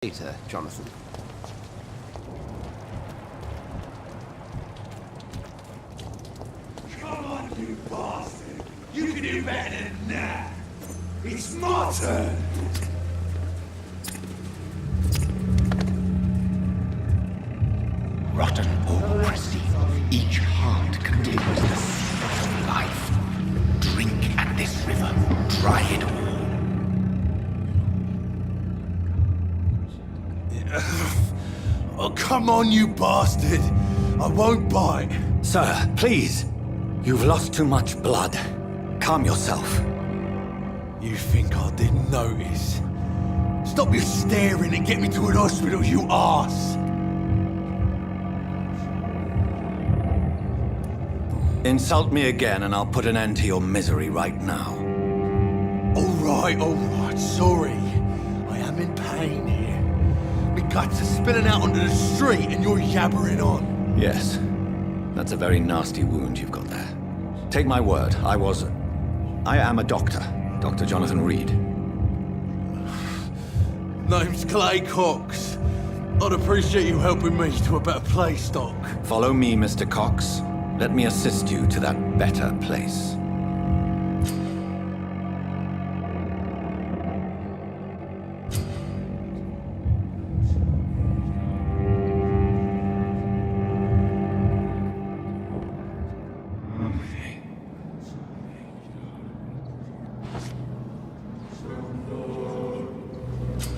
Later, Jonathan. Come on, you bastard! You can do better than that! It's my turn! Rotten or pristine, each heart contains the seed of life. Drink at this river, dry it all. Oh, come on, you bastard! I won't bite! Sir, please. You've lost too much blood. Calm yourself. You think I didn't notice? Stop your staring and get me to an hospital, you arse! Insult me again and I'll put an end to your misery right now. Alright, sorry. I am in pain here. My guts are spilling out onto the street and you're yabbering on. Yes. That's a very nasty wound you've got there. Take my word, I am a doctor. Dr. Jonathan Reed. Name's Clay Cox. I'd appreciate you helping me to a better place, Doc. Follow me, Mr. Cox. Let me assist you to that better place.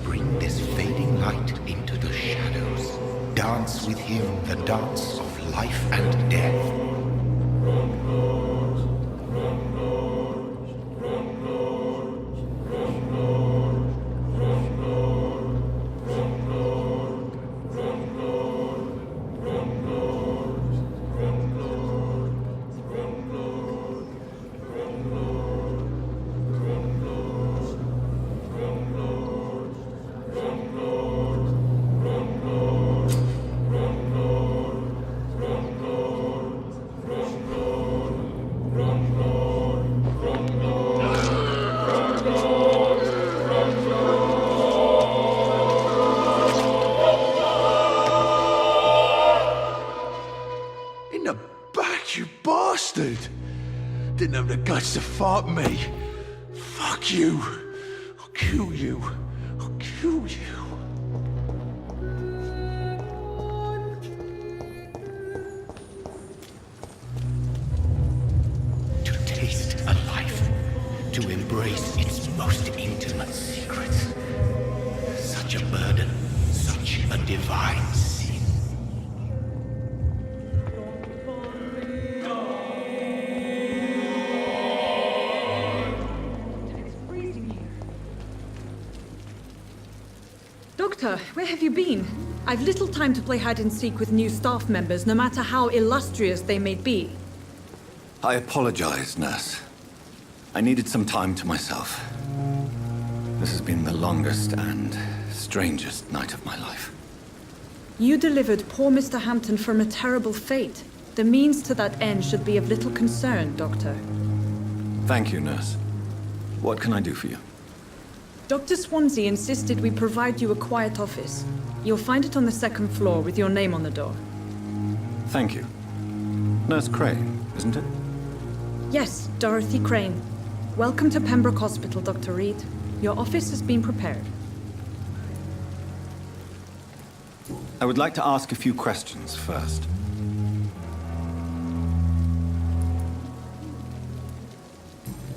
Bring this fading light into the shadows. Dance with him the dance of life and death. In the back, you bastard! Didn't have the guts to fight me. Fuck you. I'll kill you. I'll kill you. To taste a life, to embrace its most intimate secrets. Such a burden, such a divine sin. Doctor, where have you been? I've little time to play hide and seek with new staff members, no matter how illustrious they may be. I apologize, nurse. I needed some time to myself. This has been the longest and strangest night of my life. You delivered poor Mr. Hampton from a terrible fate. The means to that end should be of little concern, Doctor. Thank you, nurse. What can I do for you? Dr. Swansea insisted we provide you a quiet office. You'll find it on the second floor with your name on the door. Thank you. Nurse Crane, isn't it? Yes, Dorothy Crane. Welcome to Pembroke Hospital, Dr. Reed. Your office has been prepared. I would like to ask a few questions first.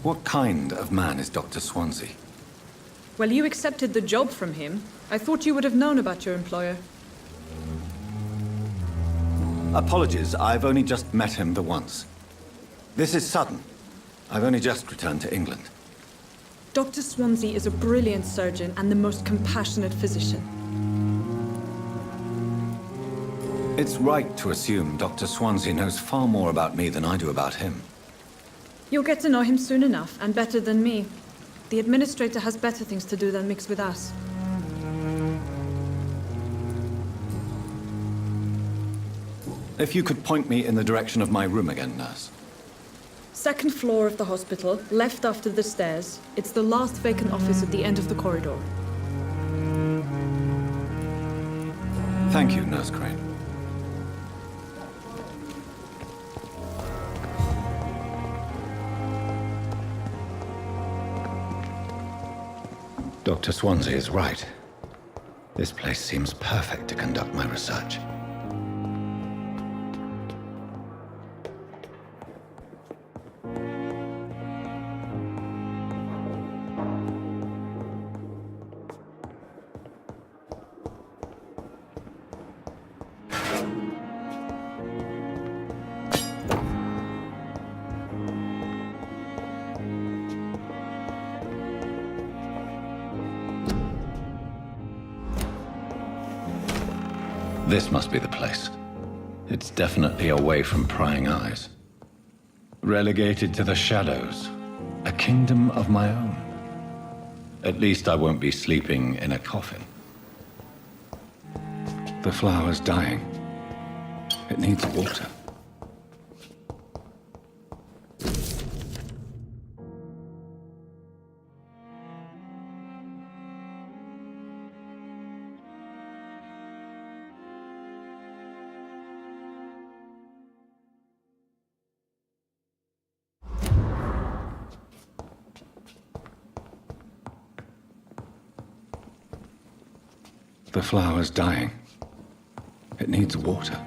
What kind of man is Dr. Swansea? Well, you accepted the job from him. I thought you would have known about your employer. Apologies, I've only just met him the once. This is sudden. I've only just returned to England. Dr. Swansea is a brilliant surgeon and the most compassionate physician. It's right to assume Dr. Swansea knows far more about me than I do about him. You'll get to know him soon enough, and better than me. The administrator has better things to do than mix with us. If you could point me in the direction of my room again, nurse. Second floor of the hospital, left after the stairs. It's the last vacant office at the end of the corridor. Thank you, Nurse Crane. Dr. Swansea is right. This place seems perfect to conduct my research. This must be the place. It's definitely away from prying eyes. Relegated to the shadows. A kingdom of my own. At least I won't be sleeping in a coffin. The flower's dying. It needs water. The flower's dying. It needs water.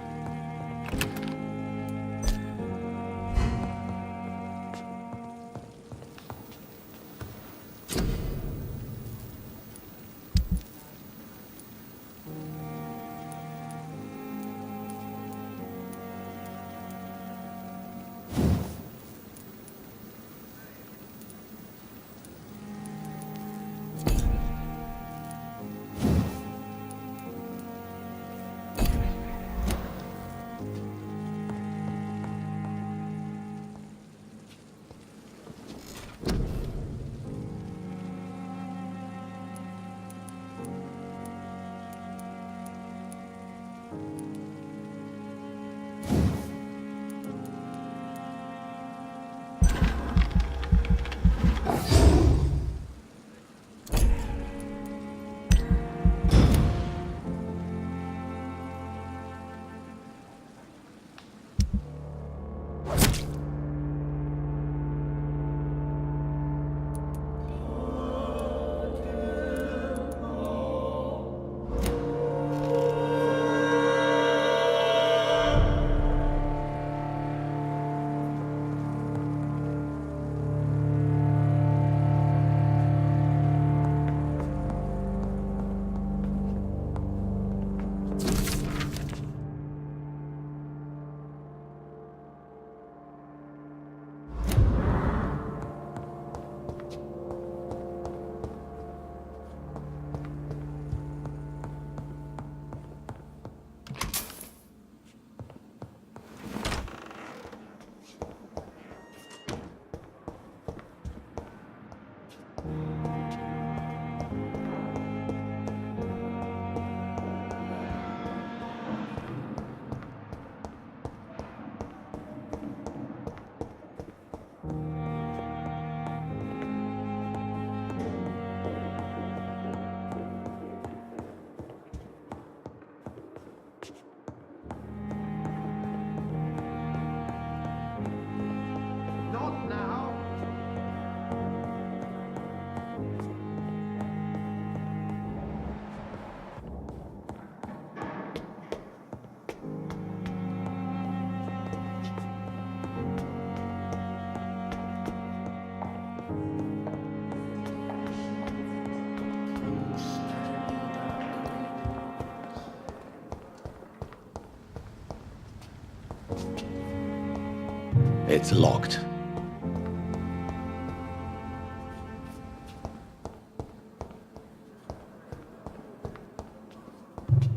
It's locked.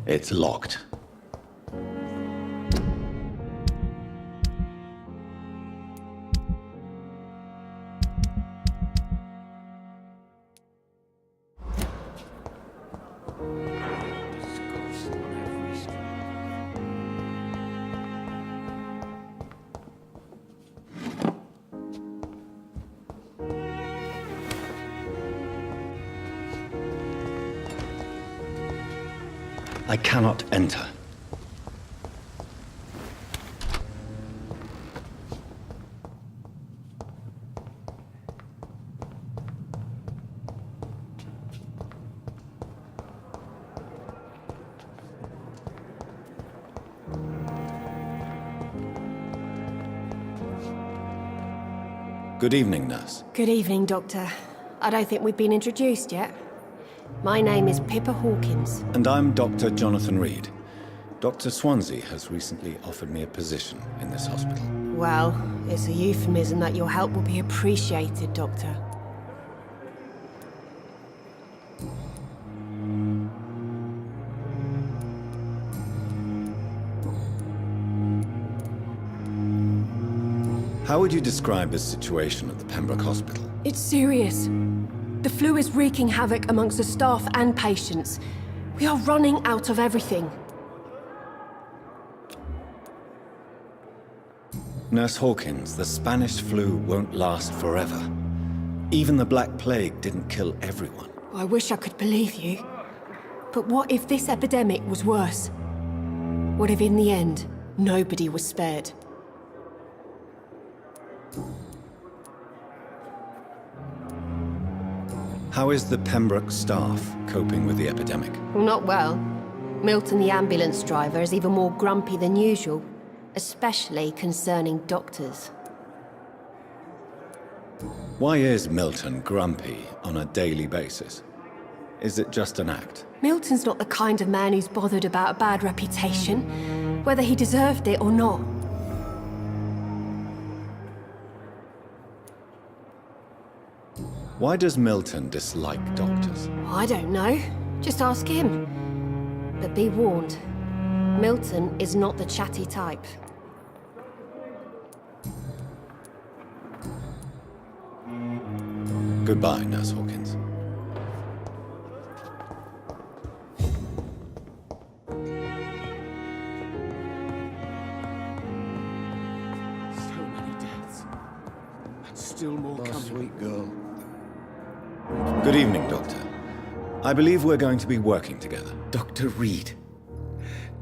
It's locked. I cannot enter. Good evening, nurse. Good evening, Doctor. I don't think we've been introduced yet. My name is Pippa Hawkins. And I'm Dr. Jonathan Reed. Dr. Swansea has recently offered me a position in this hospital. Well, it's a euphemism that your help will be appreciated, Doctor. How would you describe the situation at the Pembroke Hospital? It's serious. The flu is wreaking havoc amongst the staff and patients. We are running out of everything. Nurse Hawkins, the Spanish flu won't last forever. Even the Black Plague didn't kill everyone. I wish I could believe you. But what if this epidemic was worse? What if in the end, nobody was spared? How is the Pembroke staff coping with the epidemic? Well, not well. Milton, the ambulance driver, is even more grumpy than usual, especially concerning doctors. Why is Milton grumpy on a daily basis? Is it just an act? Milton's not the kind of man who's bothered about a bad reputation, whether he deserved it or not. Why does Milton dislike doctors? I don't know. Just ask him. But be warned, Milton is not the chatty type. Goodbye, Nurse Hawkins. So many deaths. And still more coming. Sweet girl. Good evening, Doctor. I believe we're going to be working together. Dr. Reed.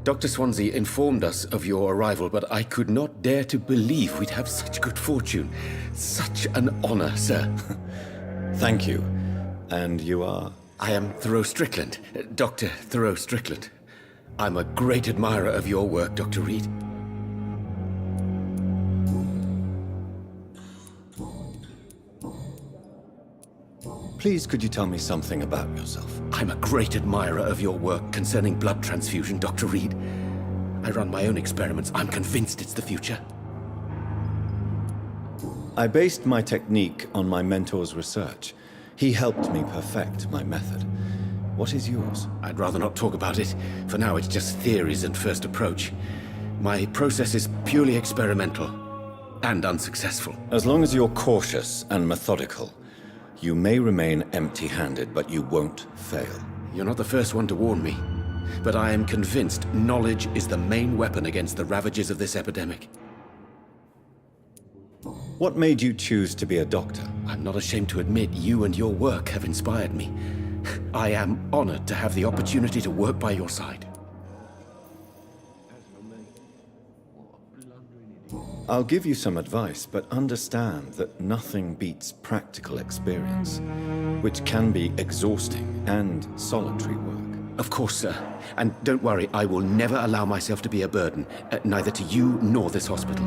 Dr. Swansea informed us of your arrival, but I could not dare to believe we'd have such good fortune. Such an honor, sir. Thank you. And you are? I am Thoreau Strickland, Dr. Thoreau Strickland. I'm a great admirer of your work, Dr. Reed. Please, could you tell me something about yourself? I'm a great admirer of your work concerning blood transfusion, Dr. Reed. I run my own experiments. I'm convinced it's the future. I based my technique on my mentor's research. He helped me perfect my method. What is yours? I'd rather not talk about it. For now, it's just theories and first approach. My process is purely experimental and unsuccessful. As long as you're cautious and methodical, you may remain empty-handed, but you won't fail. You're not the first one to warn me, but I am convinced knowledge is the main weapon against the ravages of this epidemic. What made you choose to be a doctor? I'm not ashamed to admit you and your work have inspired me. I am honored to have the opportunity to work by your side. I'll give you some advice, but understand that nothing beats practical experience, which can be exhausting and solitary work. Of course, sir. And don't worry, I will never allow myself to be a burden, neither to you nor this hospital.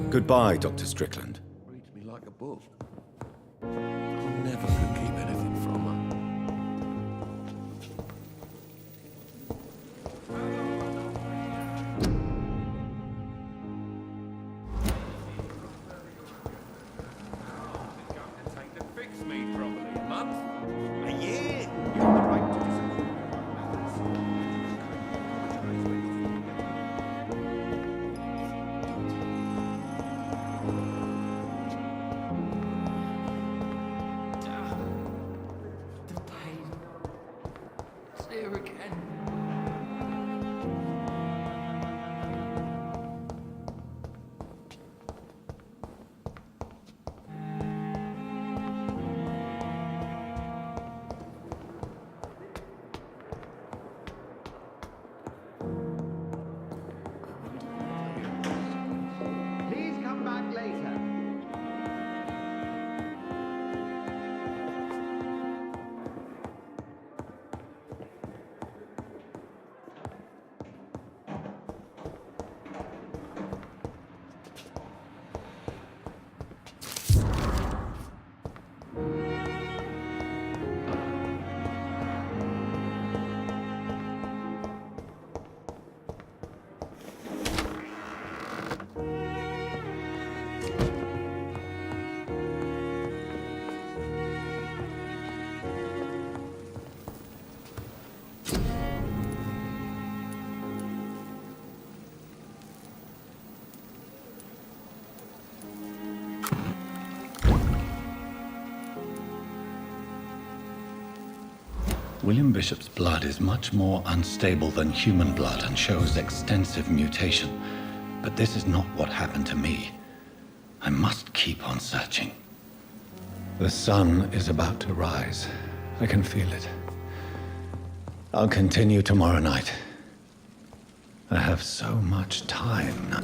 Goodbye, Dr. Strickland. Reads me like a book. I never could keep anything from her. Fix me properly, a month? A year? You have the right to disagree. William Bishop's blood is much more unstable than human blood and shows extensive mutation. But this is not what happened to me. I must keep on searching. The sun is about to rise. I can feel it. I'll continue tomorrow night. I have so much time now.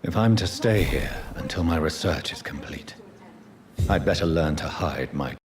If I'm to stay here until my research is complete, I'd better learn to hide my